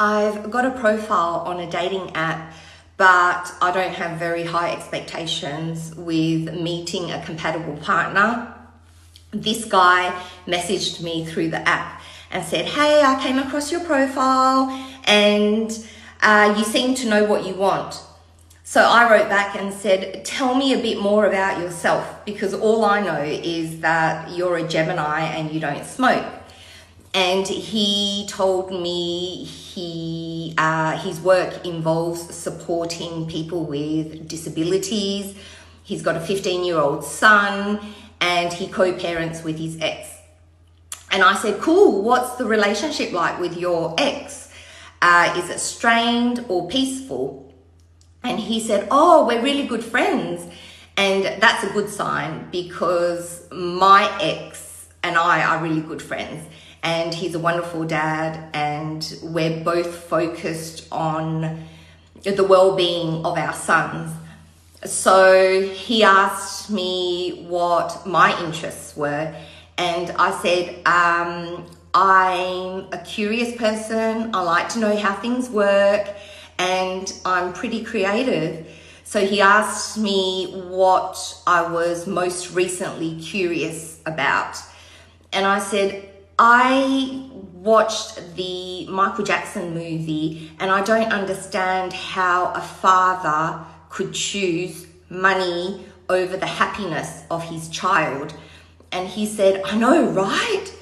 I've got a profile on a dating app, but I don't have very high expectations with meeting a compatible partner. This guy messaged me through the app and said, hey, I came across your profile and you seem to know what you want. So I wrote back and said, tell me a bit more about yourself, because all I know is that you're a Gemini and you don't smoke. And he told me his work involves supporting people with disabilities. He's got a 15-year-old son and he co-parents with his ex. And I said, cool, what's the relationship like with your ex? Is it strained or peaceful? And he said, oh, we're really good friends. And that's a good sign, because my ex and I are really good friends. And he's a wonderful dad, and we're both focused on the well-being of our sons. So he asked me what my interests were, and I said, I'm a curious person. I like to know how things work, and I'm pretty creative. So he asked me what I was most recently curious about. And I said, I watched the Michael Jackson movie and I don't understand how a father could choose money over the happiness of his child. And he said, I know, right?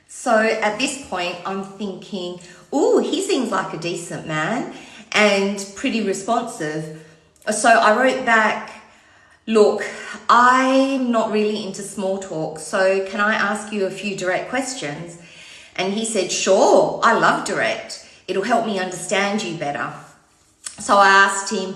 So at this point, I'm thinking, oh, he seems like a decent man and pretty responsive. So I wrote back, look, I'm not really into small talk, so can I ask you a few direct questions? And he said, sure, I love direct. It'll help me understand you better. So I asked him,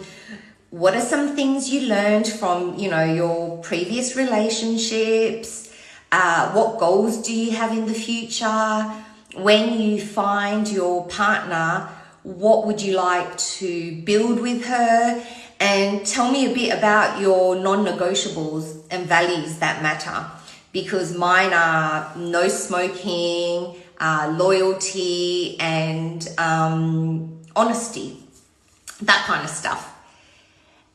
what are some things you learned from, your previous relationships? What goals do you have in the future? When you find your partner, what would you like to build with her? And tell me a bit about your non-negotiables and values that matter, because mine are no smoking, loyalty, and honesty, that kind of stuff.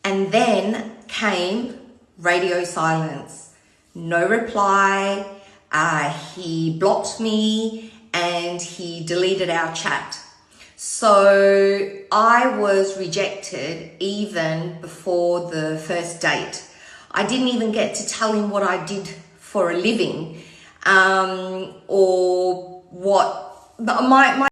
And then came radio silence, no reply. He blocked me and he deleted our chat. So I was rejected even before the first date. I didn't even get to tell him what I did for a living, or what my